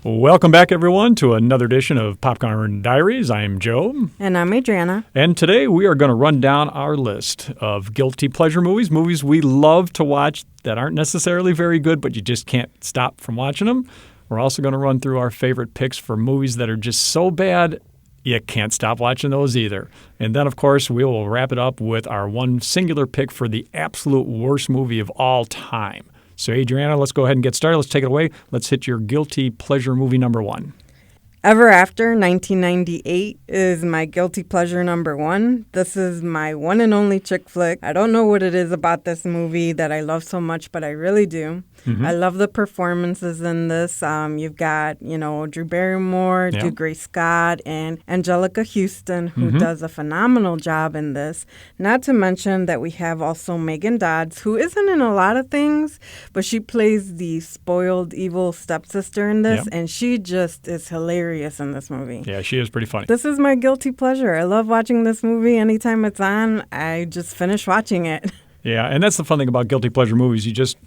Welcome back, everyone, to another edition of Popcorn Diaries. I'm Joe. And I'm Adriana. And today we are going to run down our list of guilty pleasure movies we love to watch that aren't necessarily very good, but you just can't stop from watching them. We're also going to run through our favorite picks for movies that are just so bad you can't stop watching those either. And then, of course, we will wrap it up with our one singular pick for the absolute worst movie of all time. So, Adriana, let's go ahead and get started. Let's take it away. Let's hit your guilty pleasure movie number one. Ever After, 1998, is my guilty pleasure number one. This is my one and only chick flick. I don't know what it is about this movie that I love so much, but I really do. Mm-hmm. I love the performances in this. You've got, Drew Barrymore, Dougray Scott, and Angelica Houston, who does a phenomenal job in this. Not to mention that we have also Megan Dodds, who isn't in a lot of things, but she plays the spoiled, evil stepsister in this, and she just is hilarious in this movie. Yeah, she is pretty funny. This is my guilty pleasure. I love watching this movie. Anytime it's on, I just finish watching it. Yeah, and that's the fun thing about guilty pleasure movies. You just,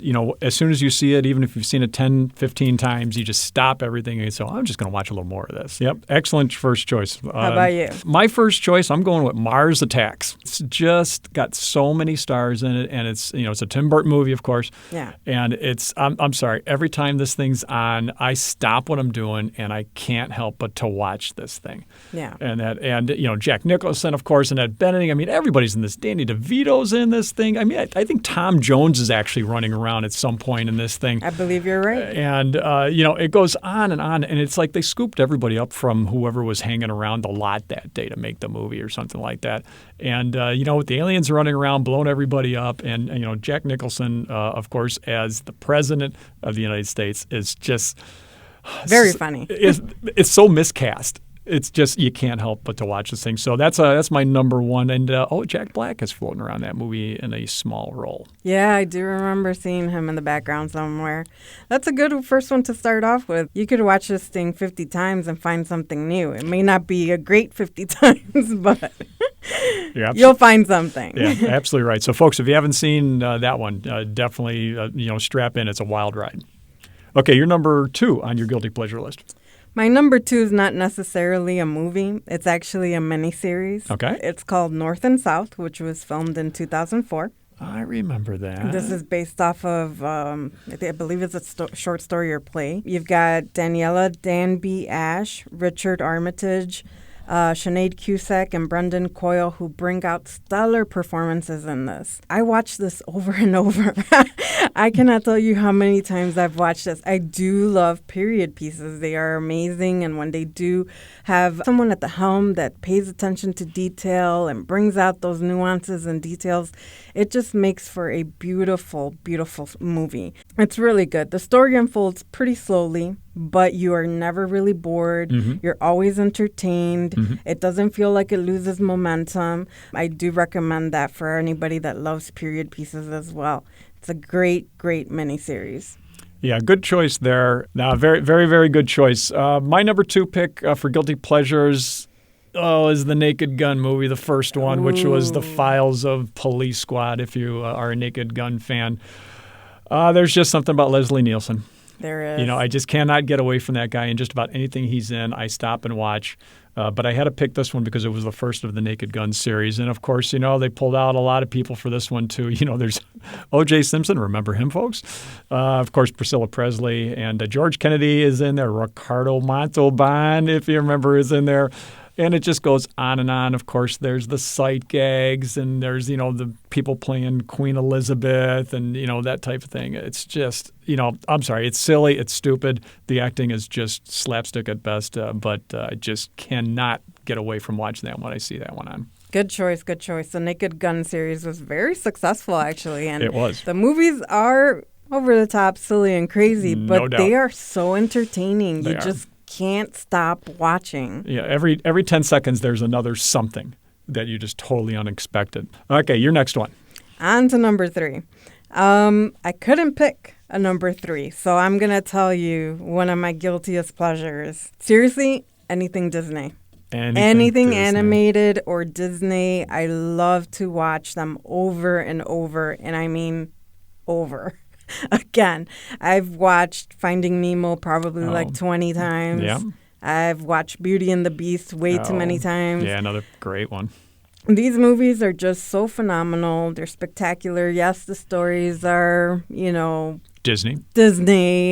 as soon as you see it, even if you've seen it 10, 15 times, you just stop everything and you say, I'm just going to watch a little more of this. Yep, excellent first choice. How about you? My first choice, I'm going with Mars Attacks. It's just got so many stars in it, and it's, it's a Tim Burton movie, of course. Yeah. And it's, I'm sorry, every time this thing's on, I stop what I'm doing, and I can't help but to watch this thing. Yeah. And Jack Nicholson, of course, and Ed Benedict. I mean, everybody's in this. Danny DeVito's in this thing. I mean, I think Tom Jones is actually running around at some point in this thing. I believe you're right. And, it goes on, and it's like they scooped everybody up from whoever was hanging around the lot that day to make the movie or something like that. And, with the aliens running around, blowing everybody up, and, Jack Nicholson, of course, as the president of the United States is just... Very funny. It's so miscast. It's just you can't help but to watch this thing. So that's my number one. And Jack Black is floating around that movie in a small role. Yeah, I do remember seeing him in the background somewhere. That's a good first one to start off with. You could watch this thing 50 times and find something new. It may not be a great 50 times, but you'll find something. Yeah, absolutely right. So, folks, if you haven't seen that one, definitely strap in. It's a wild ride. Okay, you're number two on your guilty pleasure list. My number two is not necessarily a movie. It's actually a miniseries. Okay. It's called North and South, which was filmed in 2004. I remember that. This is based off of, I believe it's a short story or play. You've got Daniela Danby Ash, Richard Armitage, Sinead Cusack, and Brendan Coyle, who bring out stellar performances in this. I watch this over and over. I cannot tell you how many times I've watched this. I do love period pieces. They are amazing, and when they do have someone at the helm that pays attention to detail and brings out those nuances and details, it just makes for a beautiful, beautiful movie. It's really good. The story unfolds pretty slowly, but you are never really bored. Mm-hmm. You're always entertained. Mm-hmm. It doesn't feel like it loses momentum. I do recommend that for anybody that loves period pieces as well. It's a great, great miniseries. Yeah, good choice there. Now, very, very, very good choice. My number two pick for guilty pleasures is the Naked Gun movie, the first one, which was The Files of Police Squad, if you are a Naked Gun fan. There's just something about Leslie Nielsen. There is. I just cannot get away from that guy, and just about anything he's in, I stop and watch. But I had to pick this one because it was the first of the Naked Gun series. And, of course, they pulled out a lot of people for this one, too. There's O.J. Simpson. Remember him, folks? Of course, Priscilla Presley. And George Kennedy is in there. Ricardo Montalban, if you remember, is in there. And it just goes on and on. Of course, there's the sight gags, and there's, the people playing Queen Elizabeth and, that type of thing. It's just, I'm sorry, it's silly, it's stupid. The acting is just slapstick at best, but I just cannot get away from watching that when I see that one on. Good choice, good choice. The Naked Gun series was very successful, actually. And it was. The movies are over the top, silly, and crazy, but they are so entertaining. You just can't stop watching. Yeah, every 10 seconds there's another something that you just totally unexpected. Okay, your next one. On to number three. I couldn't pick a number three, so I'm going to tell you one of my guiltiest pleasures. Seriously, anything Disney. Anything Disney. Animated or Disney, I love to watch them over and over, and I mean over. Again, I've watched Finding Nemo probably like 20 times. Yeah. I've watched Beauty and the Beast way too many times. Yeah, another great one. These movies are just so phenomenal. They're spectacular. Yes, the stories are, Disney,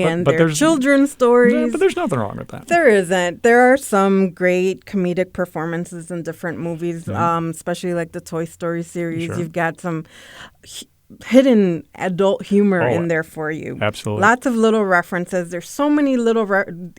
and they're children's stories. Yeah, but there's nothing wrong with that. There isn't. There are some great comedic performances in different movies, especially like the Toy Story series. Sure. You've got some hidden adult humor in there for you. Absolutely. Lots of little references. There's so many little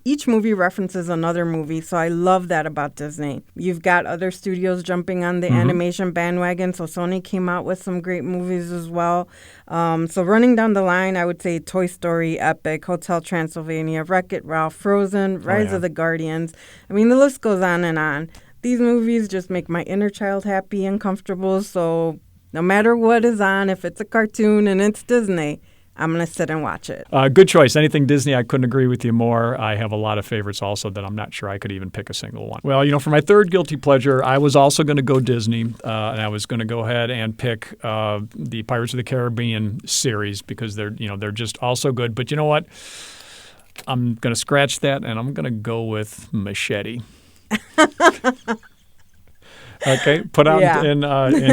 each movie references another movie, so I love that about Disney. You've got other studios jumping on the animation bandwagon, so Sony came out with some great movies as well. So running down the line, I would say Toy Story, Epic, Hotel Transylvania, Wreck-It Ralph, Frozen, Rise of the Guardians. I mean, the list goes on and on. These movies just make my inner child happy and comfortable, so no matter what is on, if it's a cartoon and it's Disney, I'm going to sit and watch it. Good choice. Anything Disney, I couldn't agree with you more. I have a lot of favorites also that I'm not sure I could even pick a single one. Well, for my third guilty pleasure, I was also going to go Disney, and I was going to go ahead and pick the Pirates of the Caribbean series because they're just also good. But you know what? I'm going to scratch that, and I'm going to go with Machete. Okay, put out in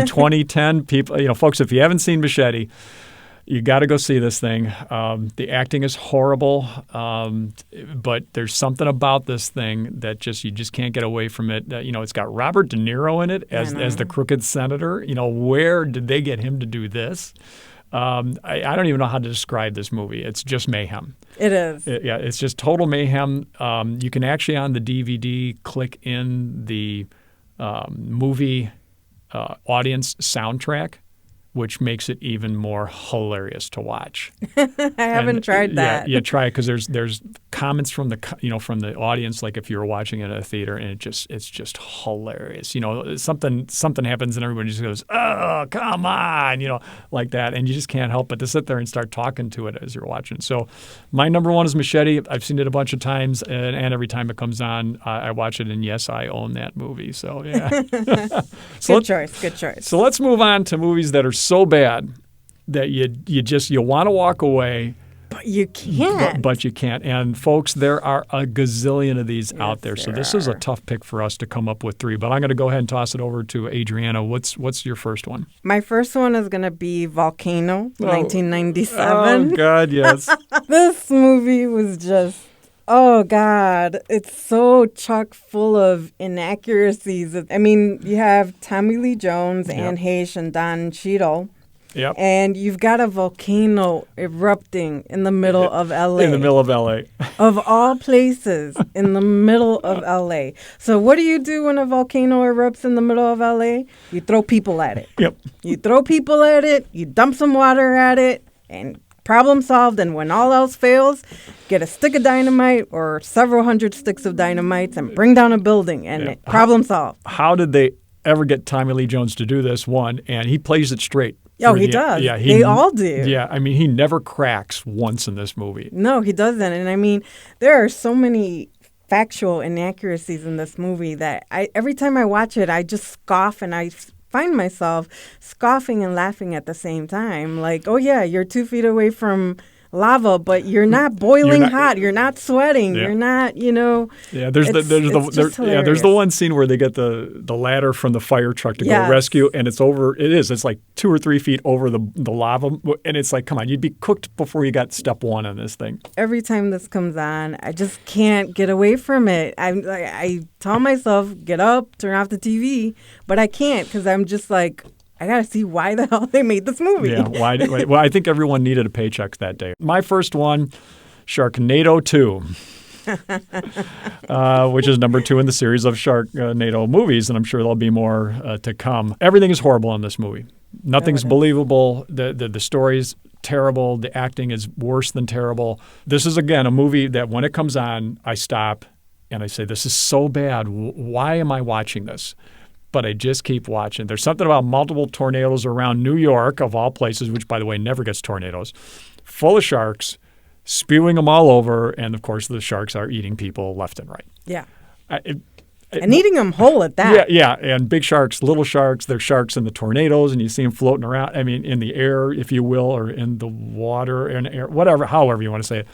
2010. People, folks, if you haven't seen Machete, you got to go see this thing. The acting is horrible, but there's something about this thing that you just can't get away from it. It's got Robert De Niro in it as the crooked senator. Where did they get him to do this? I don't even know how to describe this movie. It's just mayhem. It is. It's just total mayhem. You can actually on the DVD click in the movie audience soundtrack, which makes it even more hilarious to watch. I haven't tried that. Yeah, try it because there's comments from the audience, like if you were watching it at a theater, and it's just hilarious. Something happens and everybody just goes, "Oh, come on," like that, and you just can't help but to sit there and start talking to it as you're watching. So, my number one is Machete. I've seen it a bunch of times, and every time it comes on, I watch it. And yes, I own that movie. So yeah, Good choice. So let's move on to movies that are so bad that you want to walk away, but you can't. But you can't. And folks, there are a gazillion of these out there. So this is a tough pick for us to come up with three. But I'm going to go ahead and toss it over to Adriana. What's your first one? My first one is going to be Volcano, 1997. Oh God, yes. This movie was just. Oh, God. It's so chock full of inaccuracies. I mean, you have Tommy Lee Jones, Anne Heche, and Don Cheadle. Yep. And you've got a volcano erupting in the middle of L.A. In the middle of L.A. Of all places, in the middle of L.A. So what do you do when a volcano erupts in the middle of L.A.? You throw people at it. Yep. You throw people at it, you dump some water at it, and problem solved. And when all else fails, get a stick of dynamite or several hundred sticks of dynamite and bring down a building, and problem solved. How did they ever get Tommy Lee Jones to do this? One, and he plays it straight. Oh, he does. Yeah, they all do. Yeah, I mean, he never cracks once in this movie. No, he doesn't. And I mean, there are so many factual inaccuracies in this movie that every time I watch it, I just scoff, and I find myself scoffing and laughing at the same time. Like, oh, yeah, you're 2 feet away from lava, but you're not boiling hot. You're not sweating. Yeah. You're not, Yeah, there's the one scene where they get the ladder from the fire truck to go rescue, and it's like 2 or 3 feet over the lava, and it's like, come on, you'd be cooked before you got step one on this thing. Every time this comes on, I just can't get away from it. I tell myself, get up, turn off the TV, but I can't because I'm just like, I got to see why the hell they made this movie. Yeah, why? Well, I think everyone needed a paycheck that day. My first one, Sharknado 2, which is number 2 in the series of Sharknado movies, and I'm sure there'll be more to come. Everything is horrible in this movie. Nothing's believable. The story's terrible. The acting is worse than terrible. This is, again, a movie that when it comes on, I stop and I say, this is so bad. Why am I watching this? But I just keep watching. There's something about multiple tornadoes around New York, of all places, which, by the way, never gets tornadoes, full of sharks, spewing them all over. And, of course, the sharks are eating people left and right. Yeah. And eating them whole at that. Yeah, and big sharks, little sharks. There's sharks in the tornadoes, and you see them floating around. I mean, in the air, if you will, or in the water, in air, whatever, however you want to say it.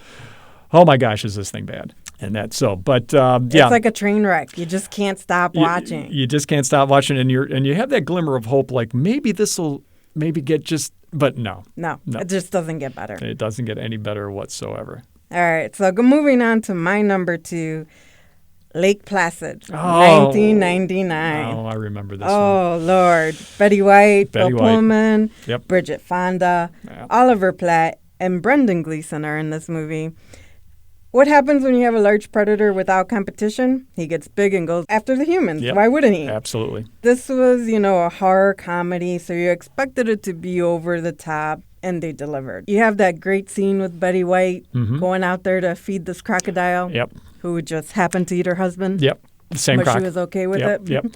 Oh my gosh, is this thing bad? And that's so. But yeah, it's like a train wreck. You just can't stop watching. You just can't stop watching, and you have that glimmer of hope, like maybe this will get just. But no, it just doesn't get better. It doesn't get any better whatsoever. All right, so moving on to my number 2. Lake Placid, 1999. Oh, I remember this one. Oh, Lord. Betty White, Bill Pullman, Bridget Fonda, Oliver Platt, and Brendan Gleeson are in this movie. What happens when you have a large predator without competition? He gets big and goes after the humans. Yep. Why wouldn't he? Absolutely. This was, a horror comedy, so you expected it to be over the top. And they delivered. You have that great scene with Betty White going out there to feed this crocodile. Yep. Who just happened to eat her husband. Yep. Same but croc. She was okay with it. Yep.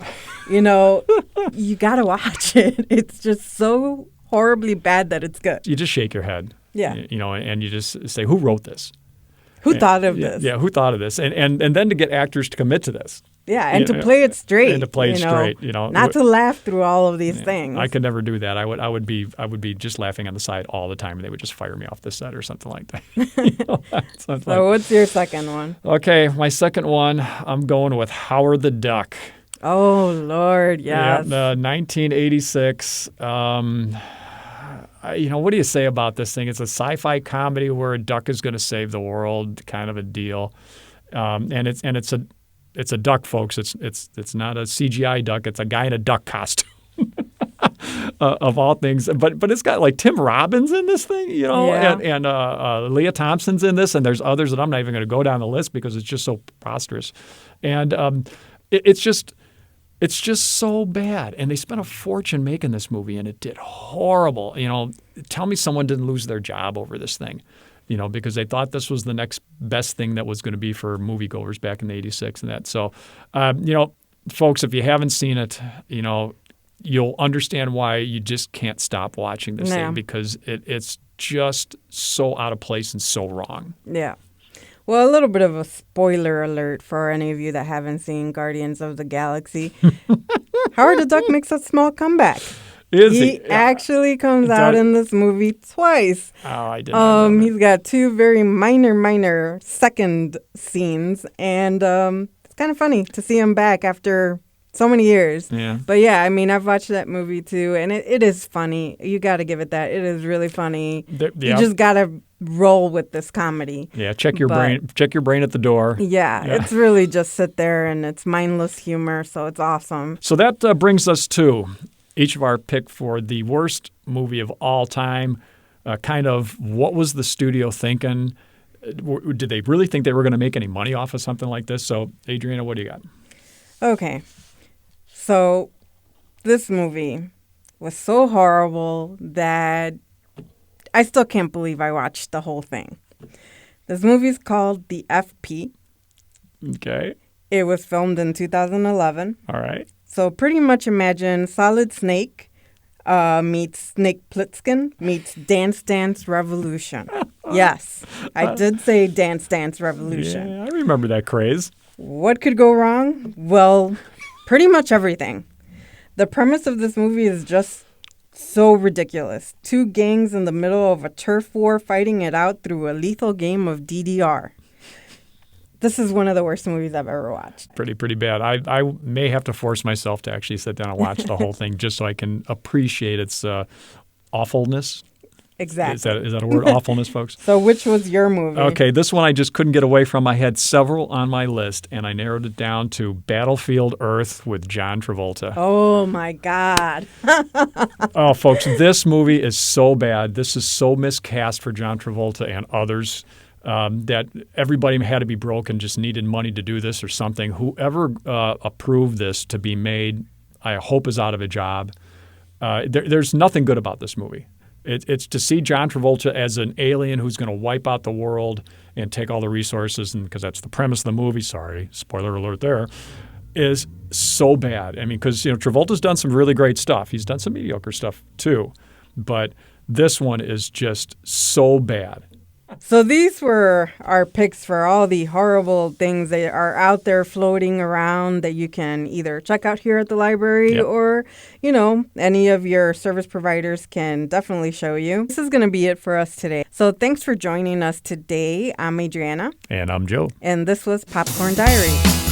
You got to watch it. It's just so horribly bad that it's good. You just shake your head. Yeah. And you just say, who wrote this? Who thought of this? Yeah, who thought of this? And then to get actors to commit to this. Yeah, and to play it straight. And to play it straight, Not to laugh through all of these things. I could never do that. I would be just laughing on the side all the time, and they would just fire me off the set or something like that. So what's your second one? Okay, my second one, I'm going with Howard the Duck. Oh, Lord, yes. Yeah, 1986. What do you say about this thing? It's a sci-fi comedy where a duck is going to save the world, kind of a deal. And it's a duck, folks. It's not a CGI duck. It's a guy in a duck costume, of all things. But it's got like Tim Robbins in this thing, and Leah Thompson's in this, and there's others that I'm not even going to go down the list because it's just so preposterous, and it's just so bad. And they spent a fortune making this movie, and it did horrible. Tell me someone didn't lose their job over this thing. Because they thought this was the next best thing that was going to be for moviegoers back in '86 and that. So, folks, if you haven't seen it, you'll understand why you just can't stop watching this thing because it's just so out of place and so wrong. Yeah. Well, a little bit of a spoiler alert for any of you that haven't seen Guardians of the Galaxy. Howard the Duck makes a small comeback. He actually comes out in this movie twice. Oh, I didn't know that. He's got 2 very minor second scenes, and it's kind of funny to see him back after so many years. Yeah. But yeah, I mean, I've watched that movie too, and it is funny. You got to give it that. It is really funny. You just got to roll with this comedy. Yeah, check your brain at the door. Yeah, it's really just sit there, and it's mindless humor, so it's awesome. So that brings us to each of our pick for the worst movie of all time. Kind of what was the studio thinking? Did they really think they were going to make any money off of something like this? So, Adriana, what do you got? Okay. So this movie was so horrible that I still can't believe I watched the whole thing. This movie is called The FP. Okay. It was filmed in 2011. All right. So pretty much imagine Solid Snake meets Snake Plissken meets Dance Dance Revolution. Yes, I did say Dance Dance Revolution. Yeah, I remember that craze. What could go wrong? Well, pretty much everything. The premise of this movie is just so ridiculous. 2 gangs in the middle of a turf war fighting it out through a lethal game of DDR. This is one of the worst movies I've ever watched. Pretty bad. I may have to force myself to actually sit down and watch the whole thing just so I can appreciate its awfulness. Exactly. Is that a word, awfulness, folks? So which was your movie? Okay, this one I just couldn't get away from. I had several on my list, and I narrowed it down to Battlefield Earth with John Travolta. Oh, my God. Oh, folks, this movie is so bad. This is so miscast for John Travolta and others. That everybody had to be broke and just needed money to do this or something. Whoever approved this to be made, I hope is out of a job. There's nothing good about this movie. It's to see John Travolta as an alien who's going to wipe out the world and take all the resources, and because that's the premise of the movie. Sorry, spoiler alert there. Is so bad. I mean, because Travolta's done some really great stuff. He's done some mediocre stuff too, but this one is just so bad. So these were our picks for all the horrible things that are out there floating around that you can either check out here at the library or, any of your service providers can definitely show you. This is going to be it for us today. So thanks for joining us today. I'm Adriana. And I'm Joe. And this was Popcorn Diaries.